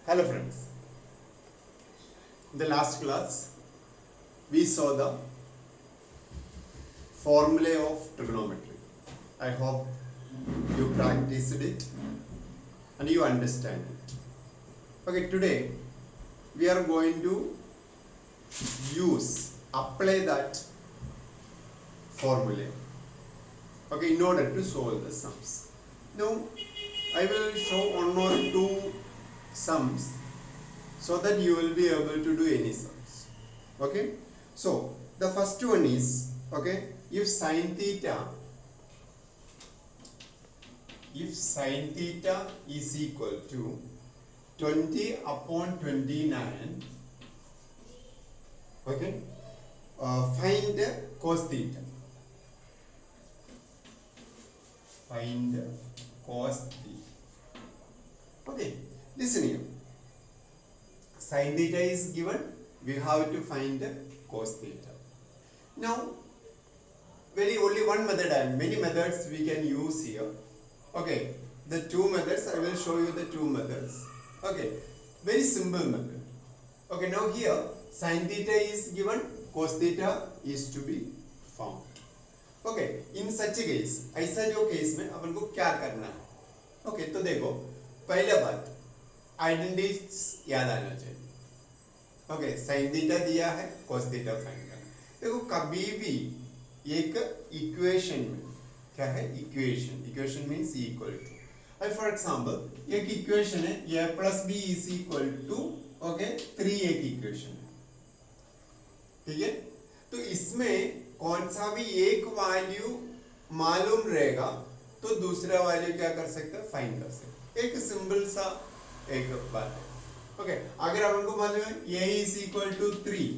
Hello friends, in the last class we saw the formulae of trigonometry. I hope you practiced it and you understand it. Okay, today we are going to apply that formula, okay, in order to solve the sums. Now I will show one or two sums so that you will be able to do any sums. Okay, so the first one is, okay, if sine theta is equal to 20 upon 29, okay, find cos theta. Find cos theta. Okay, listen here. Sin theta is given, we have to find cos theta. Now, only one method and many methods we can use here. Okay, the two methods, I will show you the two methods. Okay, very simple method. Okay, now here sin theta is given, cos theta is to be found. Okay, in such a case, ऐसा जो case में अपन को क्या करना है? Okay, तो देखो पहले बात आइडेंटिटीज याद आना चाहिए. ओके, साइन थीटा दिया है, cos थीटा फाइंड करना. देखो कभी भी एक इक्वेशन में क्या है, equation means equal to. For example एक इक्वेशन है a plus b is equal to, okay, 3 एक इक्वेशन है. ठीक है, तो इसमें कौन सा भी एक वैल्यू मालूम रहेगा तो दूसरा वैल्यू क्या कर सकते हैं, फाइंड कर सकते हैं. एक सिंपल सा एक बात है. ओके, अगर आपको मालूम है a is equal to 3,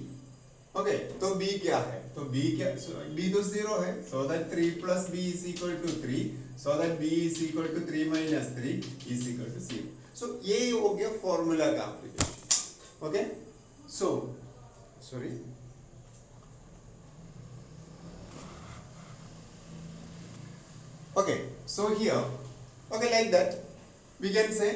okay, तो b क्या है, तो b क्या, b तो 0 है, so that 3 plus b is equal to 3, so that b is equal to 3 minus 3 is equal to 0. So ये हो गया फॉर्मूला का application. Okay, so sorry, okay, so here, okay, like that we can say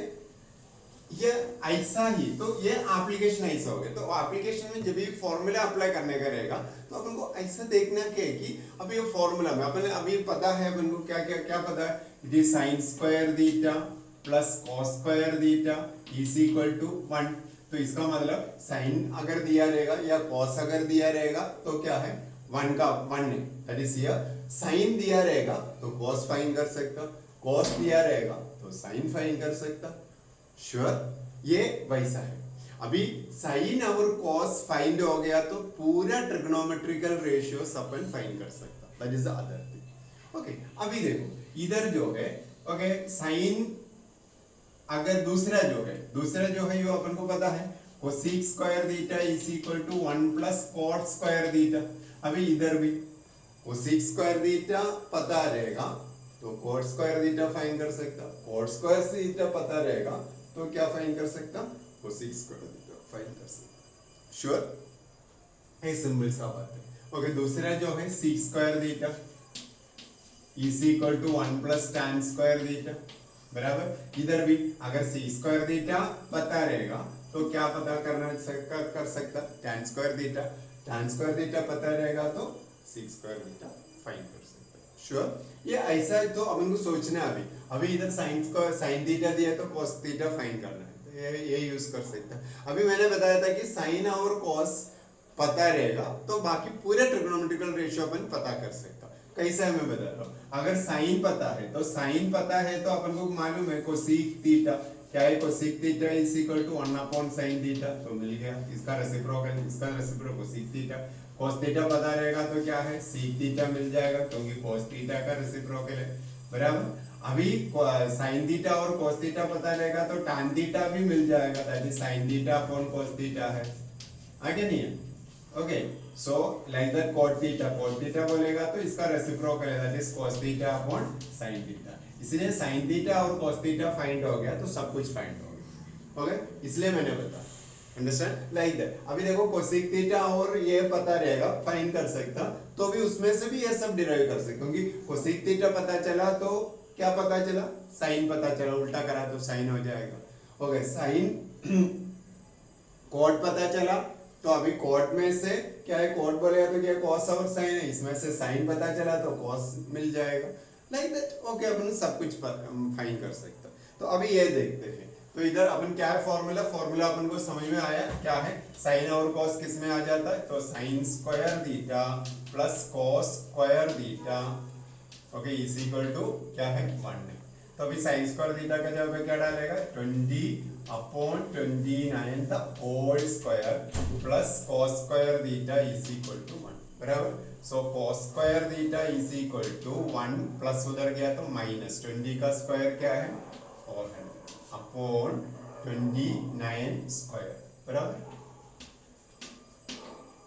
ये ऐसा ही, तो ये application ऐसा हो गया. तो एप्लीकेशन में जब भी फॉर्मूला अप्लाई करने का रहेगा तो अपन को ऐसा देखना क्या है कि अभी ये फॉर्मूला में अपन अभी पता है, अपन को क्या क्या क्या पता है, it is sin square theta plus cos square theta is equal to 1. तो इसका मतलब sin अगर दिया रहेगा या cos अगर दिया रहेगा तो क्या है, 1 का 1 है, दैट इज हियर. sin दिया रहेगा तो cos फाइंड कर सकता, cos दिया रहेगा तो sin फाइंड कर सकता. श्योर, ये वैसा है. अभी sin और cos फाइंड हो गया तो पूरा ट्रिग्नोमेट्रिकल रेशियोस अपन फाइंड कर सकता, that is the other thing. Okay, अभी देखो इधर जो है, ओके, sin अगर दूसरा जो है यो अपन को पता है, cosec square theta is equal to 1 plus cot square theta. अभी इधर भी cosec स्क्वायर थीटा पता रहेगा तो cot स्क्वायर थीटा फाइंड कर सकता, cot स्क्वायर थीटा पता रहेगा तो क्या फाइंड कर सकता, cosec स्क्वायर थीटा फाइंड कर सकता. श्योर, ये सिंपल सा बात है. ओके, दूसरा जो है sec square theta is equal to 1 plus tan square theta, बराबर. इधर भी अगर sec स्क्वायर थीटा पता रहेगा तो क्या पता कर सकता, tan स्क्वायर थीटा पता रहेगा तो sec स्क्वायर थीटा फाइंड कर सकता. श्योर, ये ऐसा है. तो अपन को सोचना है अभी इधर sin थीटा दिया तो cos थीटा फाइंड करना है, ये यूज कर सकता. अभी मैंने बताया था कि sin और cos पता रहेगा तो बाकी पूरे ट्रिग्नोमेट्रिकल रेशियो अपन पता कर सकता. कैसा है मैं बता रहा हूँ, अगर sin पता है तो अपन को मालूम है cosec थीटा क्या है, cosec theta is equal to 1 upon sin theta, तो मिल गया. इसका reciprocal cosec theta. cos theta पता रहेगा तो क्या है, sec थीटा मिल जाएगा क्योंकि cos थीटा का रेसिप्रोकल है, बराबर. अभी sin थीटा और cos थीटा पता रहेगा तो tan थीटा भी मिल जाएगा, that is sin theta upon cos theta है. आगे नहीं है. Okay, so like that cot theta बोलेगा तो इसका रेसिप्रोकल है, that is cos theta upon sin theta. इसलिए sin थीटा और cos थीटा फाइंड हो गया तो सब कुछ फाइंड हो गया. ओके, इसलिए मैंने बताया, अंडरस्टैंड, लाइक दैट. अभी देखो cosec थीटा और ये पता रहेगा फाइंड कर सकता तो भी उसमें से भी ये सब डिराइव कर सकते, क्योंकि cosec थीटा पता चला तो क्या पता चला, sin पता चला, उल्टा करा तो sin हो जाएगा. ओके, sin कॉट पता चला, तो अभी कॉट में से क्या है, कॉट बोलेगा तो क्या कॉस और साइन है, इसमें से साइन पता चला तो कॉस मिल जाएगा, लाइक दैट। ओके, अपन सब कुछ फाइन कर सकते हैं। तो अभी ये देखते हैं, तो इधर अपन क्या है फॉर्मूला, फॉर्मूला अपन को समझ में आया क्या है, साइन और कॉस किस में आ जाता है, तो sine square theta plus cos square theta, okay, is equal to क्या है 1 है। तो अभी साइन स्क्वायर थीटा का जगह पे क्या डालेगा, 20/29 the whole square plus cos square theta is equal to 1, बराबर। So cos square theta is equal to 1 plus उधर गया तो माइनस 20 का स्क्वायर क्या है 400/29 स्क्वायर, बराबर।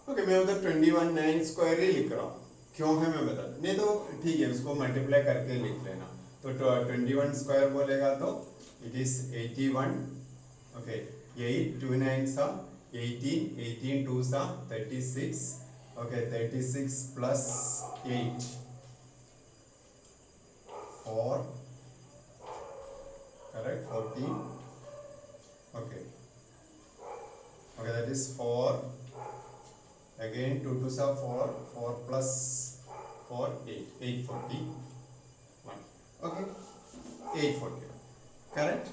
ओके, मैं उधर 21/9 स्क्वायर ही लिख रहा हूँ, क्यों है मैं बता दूं, नहीं तो ठीक है उसको मल्टीप्लाई करके लिख लेना। तो 21 स्क्वायर बोलेगा तो इट इज 81, ओके, 8 2 9 सा 18, 18 2 सा 36, okay, 36 plus 8 4, correct, 14, okay, okay, that is 4, again 2 2 सा 4, 4 plus 4 8, 841, ओके, 841, करेक्ट,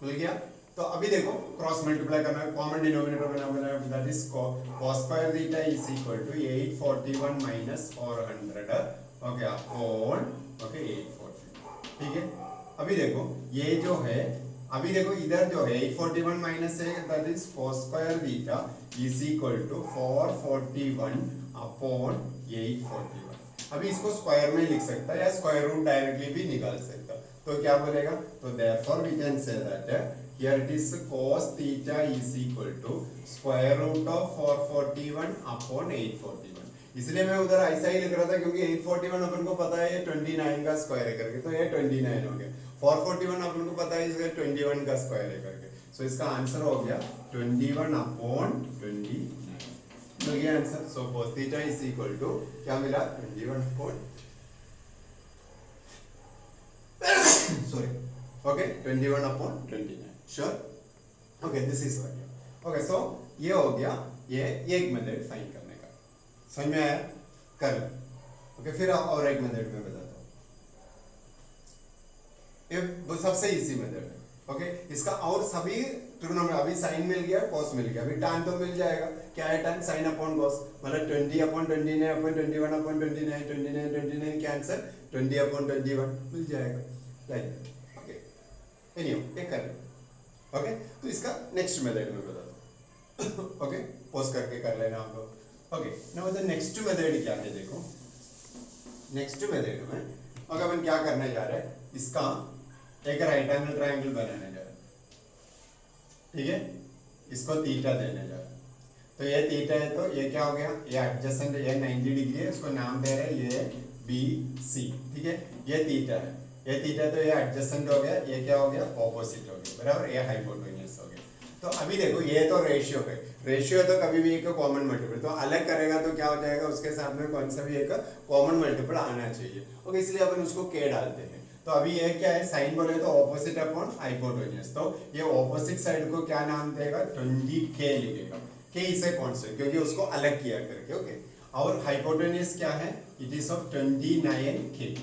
मिल गया। तो अभी देखो क्रॉस मल्टीप्लाई करना है, कॉमन डिनोमिनेटर बनाना है, that is cos square theta is equal to 841 minus 400, okay, upon, okay, 840, ठीक है। अभी देखो ये जो है, अभी देखो इधर जो है 841 माइनस है, that is cos square theta is equal to 441 upon 841। अभी इसको स्क्वायर में लिख सकता है या स्क्वायर रूट डायरेक्टली भी निकाल सकता, तो क्या बोलेगा, तो therefore we can say that here it is cos theta is equal to square root of 441 upon 841। इसलिए मैं उधर ऐसा ही लिख रहा था क्योंकि 841 अपन को पता है ये 29 का स्क्वायर है करके, तो ये 29 हो गया। 441 अपन को पता है इसका 21 का स्क्वायर है करके, सो इसका आंसर हो गया 21 अपॉन 29, मिल गया answer. So cos theta is equal to क्या मिला, 21 upon sorry, okay, 21 upon 29, sure, okay, this is what, okay. So ये हो गया, ये एक मेथड फाइंड करने का, समझ में आया, कर ओके। फिर और एक मेथड में बताता हूँ, ये सबसे इजी मेथड है, ओके। इसका और सभी ट्रिग्नोमेट्री, अभी साइन मिल गया, कॉस मिल गया, अभी tan तो मिल जाएगा, क्या है tan, साइन अपॉन कॉस, मतलब 20/29 अपॉन 21/29, 29 29 कैंसिल, 20/21 मिल जाएगा, लाइक, ओके। एनीवे ये कर लो, ओके। तो इसका नेक्स्ट मेथड में बताता हूँ, ओके, पॉज करके कर लेना आप लोग, okay. Now the next method क्या है, देखो नेक्स्ट मेथड में अगर अपन क्या करने जा रहे हैं, इसका एक राइट एंगल ट्रायंगल बनाने जा रहे हैं, ठीक है, इसको थीटा देने जा रहे हैं, तो ये थीटा है, तो ये क्या हो गया, ये एडजेसेंट, ये 90 डिग्री है, उसको नाम दे रहे हैं ये BC, ठीक है, ये थीटा है, ये थीटा, तो ये एडजेसेंट हो गया, ये क्या हो गया, ऑपोजिट हो गया, बराबर, ये हाइपोटेन्यूज हो गया। तो अभी देखो ये तो रेशियो है, रेशियो तो कभी भी एक कॉमन मल्टीपल, तो अलग करेगा तो क्या हो जाएगा, उसके साथ में कौन सा भी एक कॉमन मल्टीपल आना चाहिए, ओके, इसलिए अपन उसको के डालते हैं। तो अभी ये क्या है, साइन बोले तो ऑपोजिट अपॉन हाइपोटेन्यूज, तो ये ऑपोजिट साइड को क्या नाम देगा, 20k लिखेगा, के इसे कांस्टेंट क्योंकि उसको अलग किया करके, ओके। और हाइपोटेन्यूज क्या है, इट इज ऑफ 29k,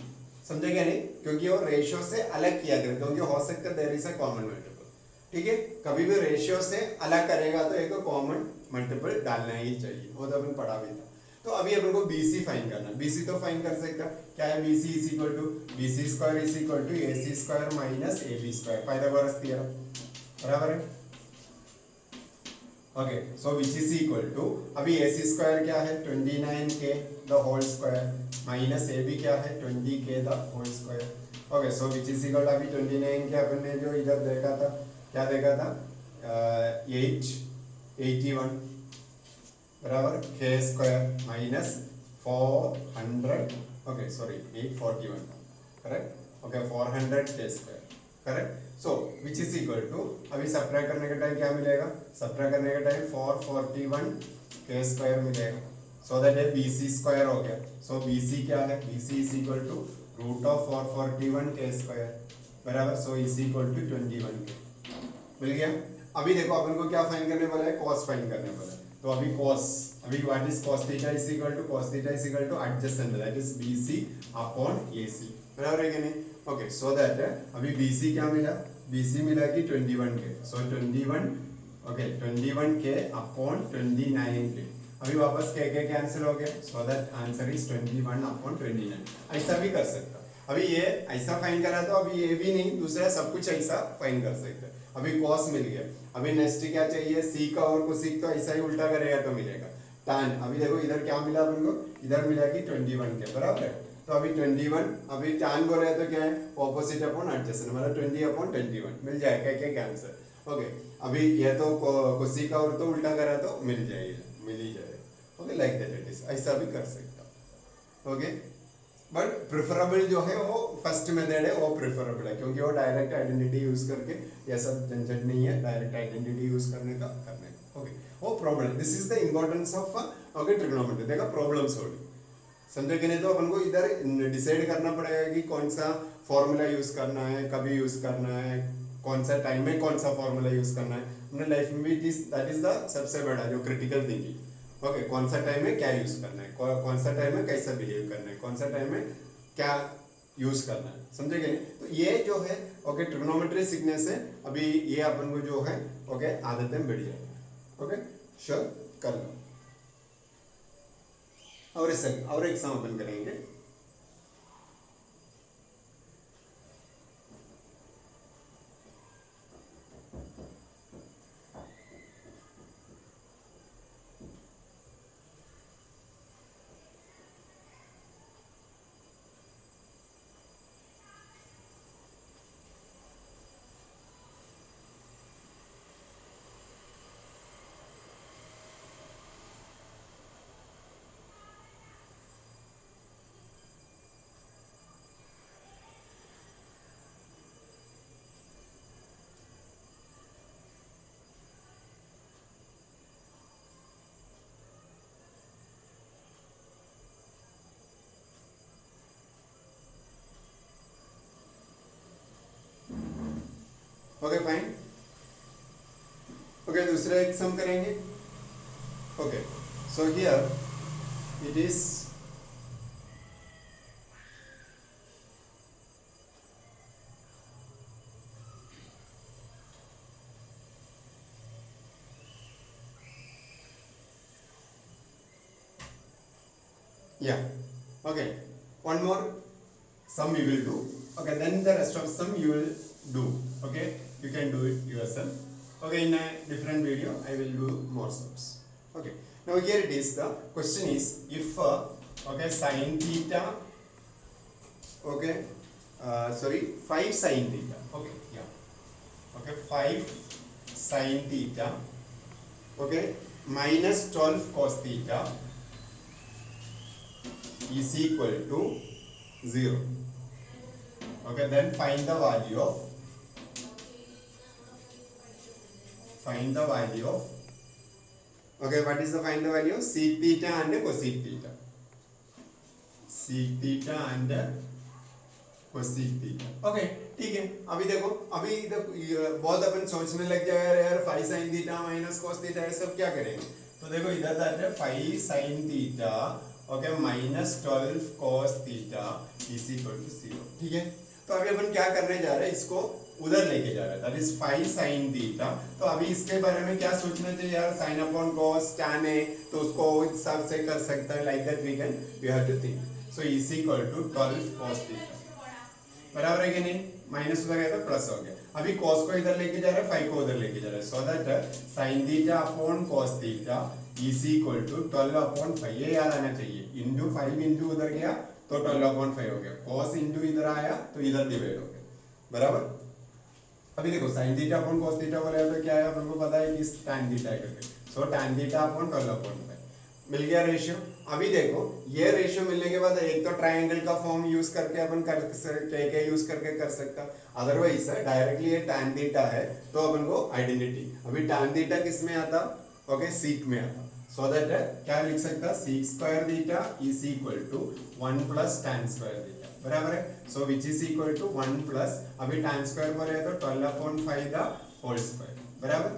समझे क्या नहीं, क्योंकि वो रेशियो से अलग किया करके, क्योंकि हो सकता है there is a common multiple, ठीक है, कभी भी रेशियो से अलग करेगा तो एक कॉमन मल्टीपल डालना ही चाहिए, वो तो अपन पढ़ा भी था। तो अभी अपन को BC फाइंड करना, BC तो फाइंड कर सकता, क्या है, BC is equal to BC square is equal to AC square minus AB square, Pythagoras theorem, बराबर है, okay. So which is equal to, अभी AC स्क्वायर क्या है, 29k the whole square minus AB क्या है, 20k the whole square, okay. So which is equal, अभी 29 के अपन ने जो इधर देखा था, क्या देखा था, 881, बराबर, k square minus 400, okay, sorry 841, correct, okay, 400 k square, correct. So which is equal to, अभी सब्ट्रैक्ट करने के टाइम क्या मिलेगा, सब्ट्रैक्ट करने के टाइम 441 k स्क्वायर मिलेगा, सो दैट ये BC स्क्वायर हो गया। सो BC क्या है, BC is equal to root of 441 k square, बराबर, so is equal to 21k, मिल गया। अभी देखो अपन को क्या फाइंड करने वाला है, कॉस फाइंड करने वाला है। तो अभी कॉस, अभी what is cos theta is equal to cos theta is equal to adjacent that is BC upon AC, बराबर है कि नहीं? ओके, सो दैट अभी BC क्या मिला, BC मिला कि 21K, सो 21 ओके 21K अपॉन 29K। अभी वापस K कैंसिल हो गया, so that answer is 21 upon 29। ऐसा भी कर सकता, अभी ये ऐसा फाइंड करा तो अभी ये भी नहीं, दूसरा सब कुछ ऐसा फाइंड कर सकते हैं। अभी cos मिल गया, अभी नेक्स्ट क्या चाहिए, sec और cosec, तो ऐसा ही उल्टा करेगा तो मिलेगा tan। अभी देखो इधर क्या मिला अपन को, इधर मिला कि 21K, बराबर है। तो अभी 21, अभी tan बोल रहे हैं तो क्या है, ऑपोजिट अपॉन एडजेसेंट, मतलब 20 अपॉन 21 मिल जाएगा, क्या आंसर। ओके, अभी ये तो cosec और तो उल्टा करा तो मिल ही जाएगा। Okay, like that it is, ऐसा भी कर सकता। ओके, बट प्रेफरेबल जो है वो फर्स्ट मेथड है, वो प्रेफरेबल है, क्योंकि वो डायरेक्ट आइडेंटिटी यूज करके, ये सब झंझट नहीं है डायरेक्ट आइडेंटिटी यूज करने का। ओके, वो problem, this is the importance of okay trigonometry. देखा प्रॉब्लम सॉल्विंग, समझे कि नहीं? तो अपन को इधर डिसाइड करना पड़ेगा कि कौन सा फॉर्मूला यूज करना है, कभी यूज करना है, कौन सा टाइम में कौन सा फॉर्मूला यूज करना है अपने लाइफ में भी। दैट इज द सबसे बड़ा जो क्रिटिकल थिंकिंग। ओके, कौन सा टाइम में क्या यूज करना है, कौन सा टाइम में कैसा बिहेव करना है, कौन सा टाइम में क्या यूज करना है, समझे कि नहीं? तो ये जो है ओके ट्रिग्नोमेट्री सीखने से अभी ये अपन को जो है ओके आदतें बढ़ जाएगी। ओके, श्योर कर लो। और एक सम अपन करेंगे। Okay fine. ओके, दूसरा एक सम करेंगे। Okay, so here it is yeah, okay, one more sum we will do. Okay, then the rest of sum you will do. Okay, you can do it yourself. Okay, in a different video I will do more sums. Okay, now here it is, the question is if okay sin theta, okay sorry 5 sin theta, okay yeah, okay 5 sin theta, okay minus 12 cos theta is equal to 0. Okay, then find the value of okay, what is the find the value of sec theta and cosec theta, sec theta and cosec theta. Okay, ठीक है। अभी देखो बहुत अपन सोचने लग जाएगा यार 5 sin theta minus cos theta ये सब क्या करेंगे। तो देखो इधर जाते हैं 5 sin theta okay minus 12 cos theta is equal to 0, ठीक है। तो अभी अपन क्या करने जा रहे हैं, इसको उधर लेके जा रहे हैं, दैट इज 5 sin थीटा। तो अभी इसके बारे में क्या सोचना चाहिए यार, sin अपॉन cos tan है तो उसको इस हिसाब से कर सकते हैं, like that we have to think. So is equal to 12 cos theta, बराबर है कि नहीं? माइनस हो गया तो प्लस हो गया। अभी cos को इधर लेके जा रहे हैं, 5 को उधर लेके जा रहे हैं, so that sin theta upon cos theta is equal to 12 upon 5, ये याद आना चाहिए। इंटू 5 इंटू उधर गया तो 12 अपॉन 5 हो गया, cos इंटू इधर आया तो इधर डिवाइड हो गया, बराबर। अभी देखो sin theta upon cos theta बोले तो क्या है, अपन को पता है कि tan थीटा है करके, सो tan थीटा अपॉन 12 अपॉन 5 मिल गया रेशियो। अभी देखो ये रेशियो मिलने के बाद एक तो ट्रायंगल का फॉर्म यूज करके अपन क्या यूज करके कर सकता, अदरवाइज डायरेक्टली ये tan थीटा है तो अपन को आइडेंटिटी, अभी tan थीटा किस में आता, ओके सीक में आता, सो दैट क्या लिख सकता, sec square theta is equal to 1 plus tan square theta, बराबर है। So which is equal to 1 plus, अभी tan स्क्वायर बोले तो 12 अपॉन 5 द होल स्क्वायर, बराबर,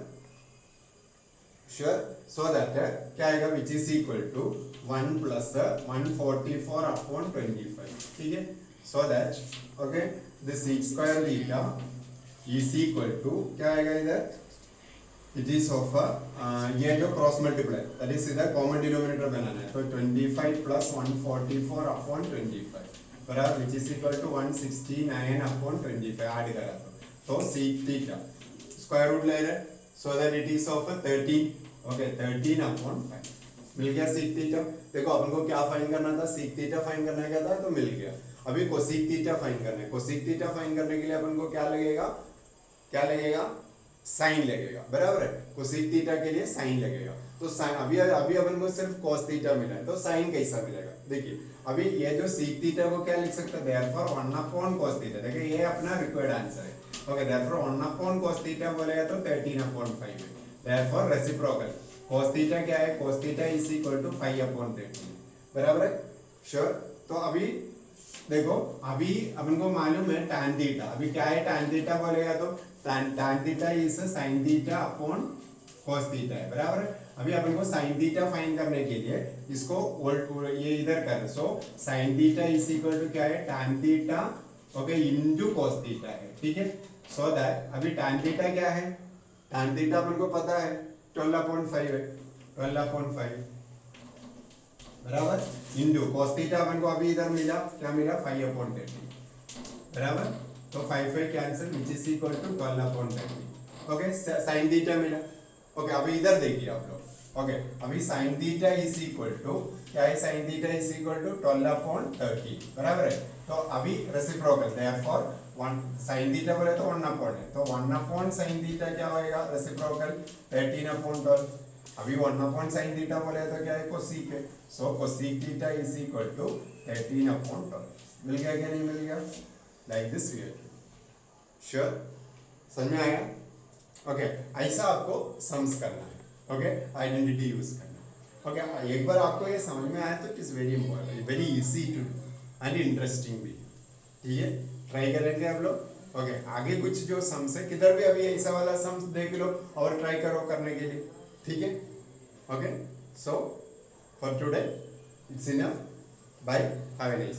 श्योर। सो दैट क्या आएगा, which is equal to 1 plus 144 upon 25, ठीक है। So that okay this sec square theta is equal to क्या आएगा इधर, इट इज ऑफ ये जो क्रॉस मल्टीप्लाई दैट इज इधर कॉमन डिनोमिनेटर बनाना है, तो 25 प्लस 144 अपॉन 25 बराबर which is equal to 169 upon 25 add करा तो sec थीटा स्क्वायर रूट ले रहे, so that it is of 13, okay 13 upon 5 मिल गया sec थीटा। देखो अपन को क्या फाइंड करना था, sec थीटा फाइंड करना क्या था, तो मिल गया। अभी cosec थीटा फाइंड करना है, cosec थीटा फाइंड करने के लिए अपन को क्या लगेगा, क्या लगेगा, साइन लगेगा, बराबर है। cosec थीटा के लिए साइन लगेगा, तो साइन अभी अपन को सिर्फ cos थीटा मिला है, तो साइन कैसा मिलेगा, देखिए अभी ये जो sec थीटा को क्या लिख सकते हैं, देयरफॉर 1 अपॉन cos थीटा, देखिए ये अपना रिक्वायर्ड आंसर है, okay therefore 1 upon cos theta बोलेगा तो 13 अपॉन 5 है, देयरफॉर रेसिप्रोकल cos थीटा क्या है, cos theta is equal to 5 upon 13, बराबर है, श्योर। तो अभी देखो अभी अपन को मालूम है tan थीटा, अभी क्या है tan थीटा बोलेगा तो tan theta is sin theta upon cos theta है, बराबर है। अभी अपन को sin थीटा फाइंड करने के लिए इसको ये इधर कर, so sin theta is equal to क्या है, tan theta okay into cos theta है, ठीक है। सो दैट अभी tan थीटा क्या है, tan थीटा अपन को पता है 12.5 है, 12.5 बराबर इंटू cos थीटा अपन को अभी इधर मिला, क्या मिला 5 अपॉन 30 बराबर, तो 5 cancel which is equal to 12 upon 30, okay sin theta मिला, ओके अभी इधर देखिए आप लोग, ओके अभी sin theta is equal to क्या है, sin theta is equal to 12 upon 30 बराबर है। तो अभी रेसिप्रोकल देयरफॉर 1 sin थीटा बोले तो 1 अपॉन है, तो 1 अपॉन sin थीटा क्या होएगा, रेसिप्रोकल 13 अपॉन 12, अभी 1 अपॉन sin थीटा बोले तो क्या है, cosec है, so cosec theta is equal to 13 upon 12, मिल गया क्या नहीं मिल गया, like this we are, sure, समझ में आया, ओके ऐसा आपको सम्स करना है, ओके आइडेंटिटी यूज करना, ओके एक बार आपको ये समझ में आया तो it is very important, very easy to do and interesting भी, ठीक है, ट्राई करेंगे आप लोग, ओके आगे कुछ जो सम्स है किधर भी अभी ऐसा वाला सम्स देख लो और ट्राई करो करने के लिए, ठीक है, okay so for today it's enough, bye, have a nice